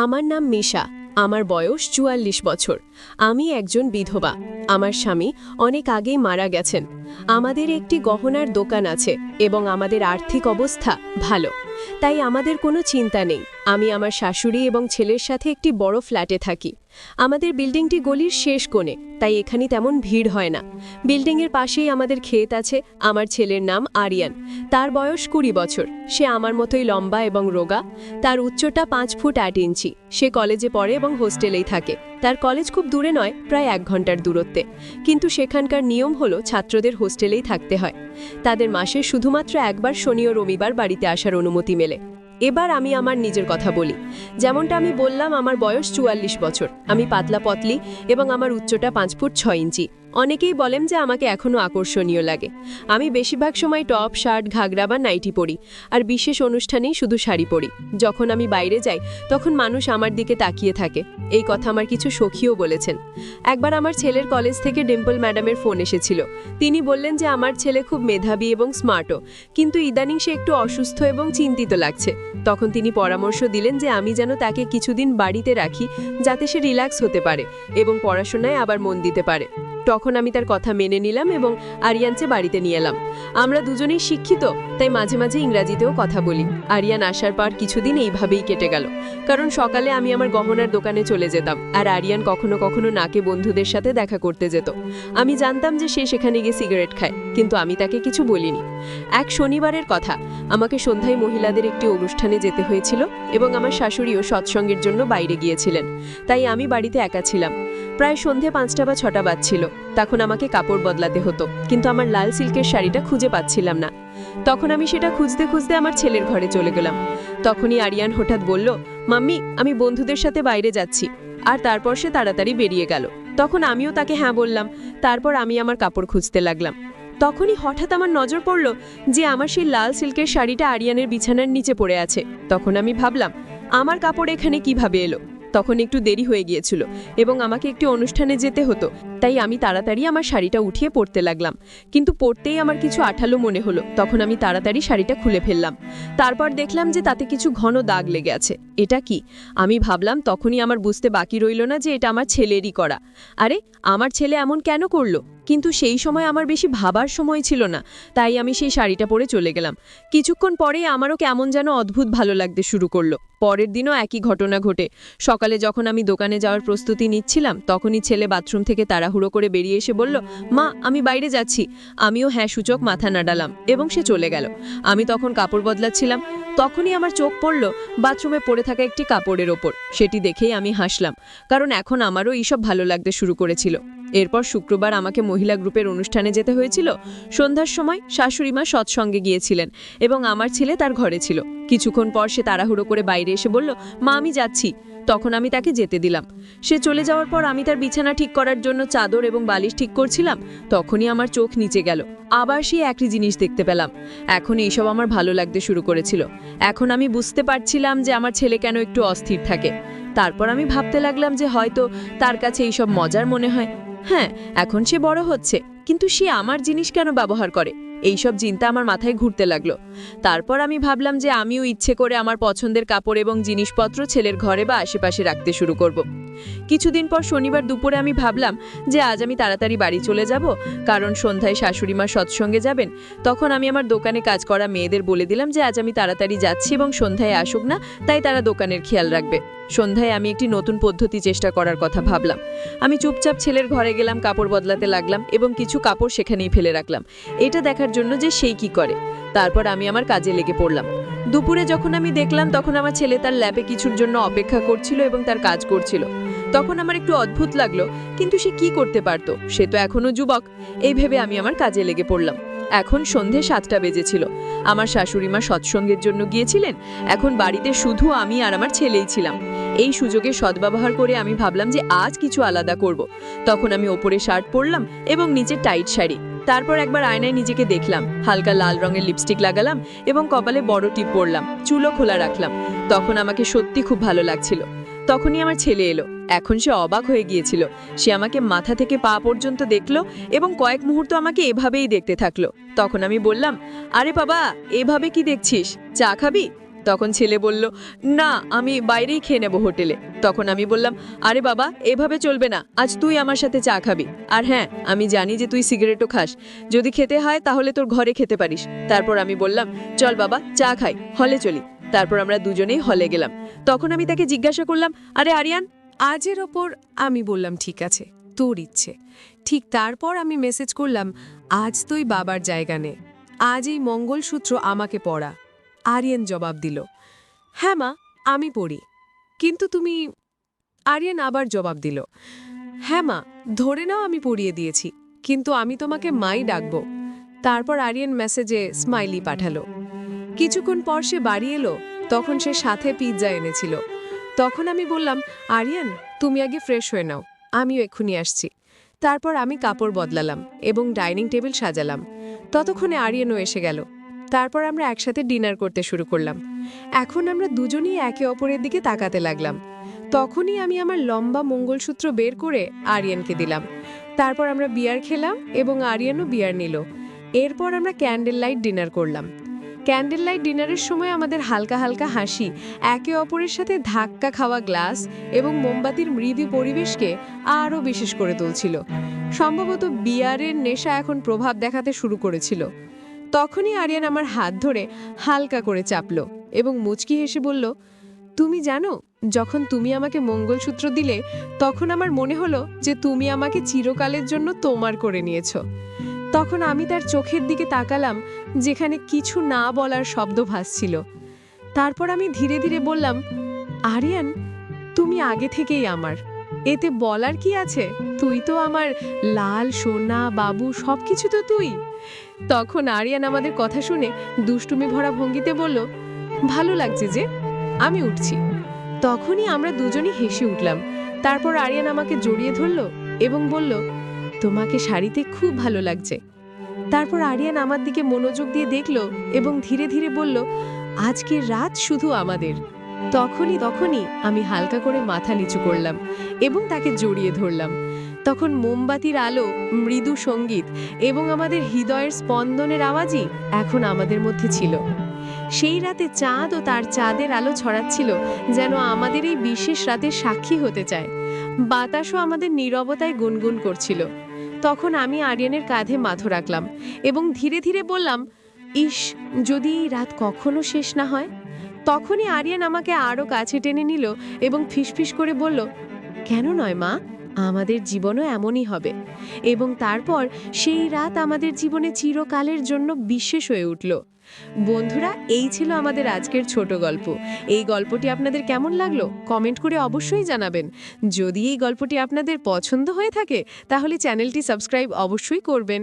আমার নাম মিশা। আমার বয়স ৪৪ বছর। আমি একজন বিধবা। আমার স্বামী অনেক আগেই মারা গেছেন। আমাদের একটি গহনার দোকান আছে এবং আমাদের আর্থিক অবস্থা ভালো, তাই আমাদের কোনো চিন্তা নেই। আমি আমার শাশুড়ি এবং ছেলের সাথে একটি বড় ফ্ল্যাটে থাকি। আমাদের বিল্ডিংটি গলির শেষ কোণে, তাই এখানে তেমন ভিড় হয় না। বিল্ডিংয়ের পাশেই আমাদের ক্ষেত আছে। আমার ছেলের নাম আরিয়ান। তার বয়স ২০ বছর। সে আমার মতোই লম্বা এবং রোগা। তার উচ্চতা ৫ ফুট ৮ ইঞ্চি। সে কলেজে পড়ে এবং হোস্টেলেই থাকে। তার কলেজ খুব দূরে নয়, প্রায় ১ ঘন্টার দূরত্বে, কিন্তু সেখানকার নিয়ম হলো ছাত্রদের হোস্টেলেই থাকতে হয়। তাদের মাসে শুধুমাত্র একবার শনি ও রবিবার বাড়িতে আসার অনুমতি মেলে। এবার আমি আমার নিজের কথা বলি। যেমনটা আমি বললাম, আমার বয়স ৪৪ বছর। আমি পাতলা পতলি এবং আমার উচ্চতা ৫ ফুট ৬ ইঞ্চি। অনেকেই বলেন যে আমাকে এখনও আকর্ষণীয় লাগে। আমি বেশিরভাগ সময় টপ, শার্ট, ঘাগরা বা নাইটি পরি, আর বিশেষ অনুষ্ঠানেই শুধু শাড়ি পরি। যখন আমি বাইরে যাই তখন মানুষ আমার দিকে তাকিয়ে থাকে। এই কথা আমার কিছু সখীও বলেছেন। একবার আমার ছেলের কলেজ থেকে ডিম্পল ম্যাডামের ফোন এসেছিল। তিনি বললেন যে আমার ছেলে খুব মেধাবী এবং স্মার্টও, কিন্তু ইদানিং সে একটু অসুস্থ এবং চিন্তিত লাগছে। তখন তিনি পরামর্শ দিলেন যে আমি যেন তাকে কিছুদিন বাড়িতে রাখি, যাতে সে রিল্যাক্স হতে পারে এবং পড়াশোনায় আবার মন দিতে পারে। তখন আমি তার কথা মেনে নিলাম এবং আরিয়ানকে বাড়িতে নিয়ে এলাম। আমরা দুজনেই শিক্ষিত, তাই মাঝে মাঝে ইংরাজিতেও কথা বলি। আরিয়ান আসার পর কিছুদিন এইভাবেই কেটে গেল, কারণ সকালে আমি আমার গহনার দোকানে চলে যেতাম, আর আরিয়ান কখনো কখনো নাকে বন্ধুদের সাথে দেখা করতে যেত। আমি জানতাম যে সে সেখানে গিয়ে সিগারেট খায়, কিন্তু আমি তাকে কিছু বলিনি। এক শনিবারের কথা, আমাকে সন্ধ্যায় মহিলাদের একটি অনুষ্ঠানে যেতে হয়েছিল এবং আমার শাশুড়িও সৎসঙ্গের জন্য বাইরে গিয়েছিলেন, তাই আমি বাড়িতে একা ছিলাম। প্রায় সন্ধে ৫টা বা ৬টা বাজছিল। তখন আমাকে কাপড় বদলাতে হতো, কিন্তু আমার লাল সিল্কের শাড়িটা খুঁজে পাচ্ছিলাম না। তখন আমি সেটা খুঁজতে খুঁজতে আমার ছেলের ঘরে চলে গেলাম। তখনই আরিয়ান হঠাৎ বলল, মাম্মি, আমি বন্ধুদের সাথে বাইরে যাচ্ছি। আর তারপর সে তাড়াতাড়ি বেরিয়ে গেল। তখন আমিও তাকে হ্যাঁ বললাম। তারপর আমি আমার কাপড় খুঁজতে লাগলাম। তখনই হঠাৎ আমার নজর পড়ল যে আমার সেই লাল সিল্কের শাড়িটা আরিয়ানের বিছানার নিচে পড়ে আছে। তখন আমি ভাবলাম, আমার কাপড় এখানে কিভাবে এলো? তখন একটু দেরি হয়ে গিয়েছিল এবং আমাকে একটি অনুষ্ঠানে যেতে হতো, তাই আমি তাড়াতাড়ি আমার শাড়িটা উঠিয়ে পরতে লাগলাম। কিন্তু পরতেই আমার কিছু আঠালো মনে হলো। তখন আমি তাড়াতাড়ি শাড়িটা খুলে ফেললাম। তারপর দেখলাম যে তাতে কিছু ঘন দাগ লেগে আছে। এটা কি? আমি ভাবলাম। তখনই আমার বুঝতে বাকি রইল না যে এটা আমার ছেলেরই করা। আরে, আমার ছেলে এমন কেন করলো? কিন্তু সেই সময় আমার বেশি ভাবার সময় ছিল না, তাই আমি সেই শাড়িটা পরে চলে গেলাম। কিছুক্ষণ পরে আমারও কেমন যেন অদ্ভুত ভালো লাগতে শুরু করলো। পরের দিনও একই ঘটনা ঘটে। সকালে যখন আমি দোকানে যাওয়ার প্রস্তুতি নিচ্ছিলাম, তখনই ছেলে বাথরুম থেকে তাড়াহুড়ো করে বেরিয়ে এসে বলল, মা, আমি বাইরে যাচ্ছি। আমিও হ্যাঁ সূচক মাথা নাড়ালাম এবং সে চলে গেল। আমি তখন কাপড় বদলাচ্ছিলাম। তখনই আমার চোখ পড়ল বাথরুমে পড়ে থাকা একটি কাপড়ের ওপর। সেটি দেখেই আমি হাসলাম, কারণ এখন আমারও এইসব ভালো লাগতে শুরু করেছিল। এরপর শুক্রবার আমাকে মহিলা গ্রুপের অনুষ্ঠানে যেতে হয়েছিল। সন্ধ্যার সময় শাশুড়িমা সৎসঙ্গে গিয়েছিলেন এবং আমার ছেলে তার ঘরে ছিল। কিছুক্ষণ পর সে তাড়াহুড়ো করে বাইরে এসে বলল, মা, আমি যাচ্ছি। তখন আমি তাকে যেতে দিলাম। সে চলে যাওয়ার পর আমি তার বিছানা ঠিক করার জন্য চাদর এবং বালিশ ঠিক করছিলাম। তখনই আমার চোখ নিচে গেল। আবার সেই একই জিনিস দেখতে পেলাম। এখন এইসব আমার ভালো লাগতে শুরু করেছিল। এখন আমি বুঝতে পারছিলাম যে আমার ছেলে কেন একটু অস্থির থাকে। তারপর আমি ভাবতে লাগলাম যে হয়তো তার কাছে এইসব মজার মনে হয়। হ্যাঁ, এখন সে বড় হচ্ছে, কিন্তু সে আমার জিনিস কেন ব্যবহার করে? এইসব চিন্তা আমার মাথায় ঘুরতে লাগলো। তারপর আমি ভাবলাম যে আমিও ইচ্ছে করে আমার পছন্দের কাপড় এবং জিনিসপত্র ছেলের ঘরে বা আশেপাশে রাখতে শুরু করব। কিছুদিন পর শনিবার দুপুরে আমি ভাবলাম যে আজ আমি তাড়াতাড়ি বাড়ি চলে যাব, কারণ সন্ধ্যায় শাশুড়িমা সৎসঙ্গে যাবেন। তখন আমি আমার দোকানে কাজ করা মেয়েদের বলে দিলাম যে আজ আমি তাড়াতাড়ি যাচ্ছি এবং সন্ধ্যায় আসুক না, তাই তারা দোকানের খেয়াল রাখবে। সন্ধ্যায় আমি একটি নতুন পদ্ধতি চেষ্টা করার কথা ভাবলাম। আমি চুপচাপ ছেলের ঘরে গেলাম, কাপড় বদলাতে লাগলাম এবং কিছু কাপড় সেখানেই ফেলে রাখলাম, এটা দেখার জন্য যে সেই কি করে। তারপর আমি আমার কাজে লেগে পড়লাম। দুপুরে যখন আমি দেখলাম, তখন আমার ছেলে তার ল্যাবে কিছুর জন্য অপেক্ষা করছিল এবং তার কাজ করছিল। তখন আমার একটু অদ্ভুত লাগলো, কিন্তু সে কি করতে পারতো? সে তো এখনো যুবক। এই ভেবে আমি আমার কাজে লেগে পড়লাম। এখন সন্ধে 7টা বেজেছিল। আমার শাশুড়িমা সৎসঙ্গের জন্য গিয়েছিলেন। এখন বাড়িতে শুধু আমি আর আমার ছেলেই ছিলাম। এই সুযোগে সদ্ব্যবহার করে আমি ভাবলাম যে আজ কিছু আলাদা করব। তখন আমি ওপরে শার্ট পরলাম এবং নিচে টাইট শাড়ি। তারপর একবার আয়নায় নিজেকে দেখলাম। হালকা লাল রঙের লিপস্টিক লাগালাম এবং কপালে বড় টিপ পরলাম, চুলও খোলা রাখলাম। তখন আমাকে সত্যি খুব ভালো লাগছিল। তখনই আমার ছেলে এলো। এখন সে অবাক হয়ে গিয়েছিল। সে আমাকে মাথা থেকে পা পর্যন্ত দেখলো এবং কয়েক মুহূর্ত আমাকে এভাবেই দেখতে থাকলো। তখন আমি বললাম, আরে বাবা, এভাবে কি দেখছিস? চা খাবি? তখন ছেলে বলল, না আমি বাইরেই খেয়ে নেব হোটেলে। তখন আমি বললাম, আরে বাবা এভাবে চলবে না, আজ তুই আমার সাথে চা খাবি। আর হ্যাঁ, আমি জানি যে তুই সিগারেটও খাস, যদি খেতে হয় তাহলে তোর ঘরে খেতে পারিস। তারপর আমি বললাম, চল বাবা চা খাই, হলে চলি। তারপর আমরা দুজনেই হলে গেলাম। তখন আমি তাকে জিজ্ঞাসা করলাম, আরে আরিয়ান। আজের ওপর আমি বললাম ঠিক আছে, তোর ইচ্ছে। ঠিক তারপর আমি মেসেজ করলাম, আজ তুই বাবার জায়গা নে, আজ এই মঙ্গলসূত্র আমাকে পরা। আরিয়ান জবাব দিল, হ্যাঁ মা আমি পড়ি, কিন্তু তুমি। আরিয়ান আবার জবাব দিল, হ্যাঁ মা ধরে নাও আমি পড়িয়ে দিয়েছি, কিন্তু আমি তোমাকে মাই ডাকবো। তারপর আরিয়ান মেসেজে স্মাইলি পাঠালো। কিছুক্ষণ পর সে বাড়ি এলো, তখন সে সাথে পিৎজা এনেছিল। তখন আমি বললাম, আরিয়ান তুমি আগে ফ্রেশ হয়ে নাও, আমিও এক্ষুনি আসছি। তারপর আমি কাপড় বদলালাম এবং ডাইনিং টেবিল সাজালাম। ততক্ষণে আরিয়ানও এসে গেল। তারপর আমরা একসাথে ডিনার করতে শুরু করলাম। এখন আমরা দুজনেই একে অপরের দিকে তাকাতে লাগলাম। তখনই আমি আমার লম্বা মঙ্গলসূত্র বের করে আরিয়ানকে দিলাম। তারপর আমরা বিয়ার খেলাম এবং আরিয়ানও বিয়ার নিল। এরপর আমরা ক্যান্ডেল লাইট ডিনার করলাম। ক্যান্ডেল লাইট ডিনারের সময় আমাদের হালকা হালকা হাসি, একে অপরের সাথে ধাক্কা খাওয়া গ্লাস এবং মোমবাতির মৃদু পরিবেশকে আরও বিশেষ করে তুলছিল। সম্ভবত বিয়ারের নেশা এখন প্রভাব দেখাতে শুরু করেছিল। তখনই আরিয়ান আমার হাত ধরে হালকা করে চাপল এবং মুচকি হেসে বলল, তুমি জানো, যখন তুমি আমাকে মঙ্গলসূত্র দিলে তখন আমার মনে হলো যে তুমি আমাকে চিরকালের জন্য তোমার করে নিয়েছো। তখন আমি তার চোখের দিকে তাকালাম, যেখানে কিছু না বলার শব্দ ভাসছিল। তারপর আমি ধীরে ধীরে বললাম, আরিয়ান তুমি আগে থেকেই আমার, এতে বলার কি আছে, তুই তো আমার লাল সোনা বাবু, সবকিছু তো তুই। তখন আরিয়ান আমাদের কথা শুনে দুষ্টুমি ভরা ভঙ্গিতে বলল, ভালো লাগছে যে, আমি উঠছি। তখনই আমরা দুজনই হেসে উঠলাম। তারপর আরিয়ান আমাকে জড়িয়ে ধরল এবং বলল, তোমাকে শাড়িতে খুব ভালো লাগছে। তারপর আরিয়ান আমার দিকে মনোযোগ দিয়ে দেখল এবং ধীরে ধীরে বলল, আজকের রাত শুধু আমাদের। তখনই আমি হালকা করে মাথা নিচু করলাম এবং তাকে জড়িয়ে ধরলাম। তখন মোমবাতির আলো, মৃদু সঙ্গীত এবং আমাদের হৃদয়ের স্পন্দনের আওয়াজই এখন আমাদের মধ্যে ছিল। সেই রাতে চাঁদ ও তার চাঁদের আলো ছড়াচ্ছিল, যেন আমাদের এই বিশেষ রাতে সাক্ষী হতে চায়। বাতাসও আমাদের নীরবতায় গুনগুন করছিল। তখন আমি আরিয়ানের কাঁধে মাথা রাখলাম এবং ধীরে ধীরে বললাম, ইস, যদি এই রাত কখনো শেষ না হয়। তখনই আরিয়ান আমাকে আরও কাছে টেনে নিল এবং ফিসফিস করে বলল, কেন নয় মা, আমাদের জীবনও এমনই হবে। এবং তারপর সেই রাত আমাদের জীবনে চিরকালের জন্য বিশেষ হয়ে উঠল। বন্ধুরা, এই ছিল আমাদের আজকের ছোট গল্প। এই গল্পটি আপনাদের কেমন লাগলো কমেন্ট করে অবশ্যই জানাবেন। যদি এই গল্পটি আপনাদের পছন্দ হয়ে থাকে তাহলে চ্যানেলটি সাবস্ক্রাইব অবশ্যই করবেন।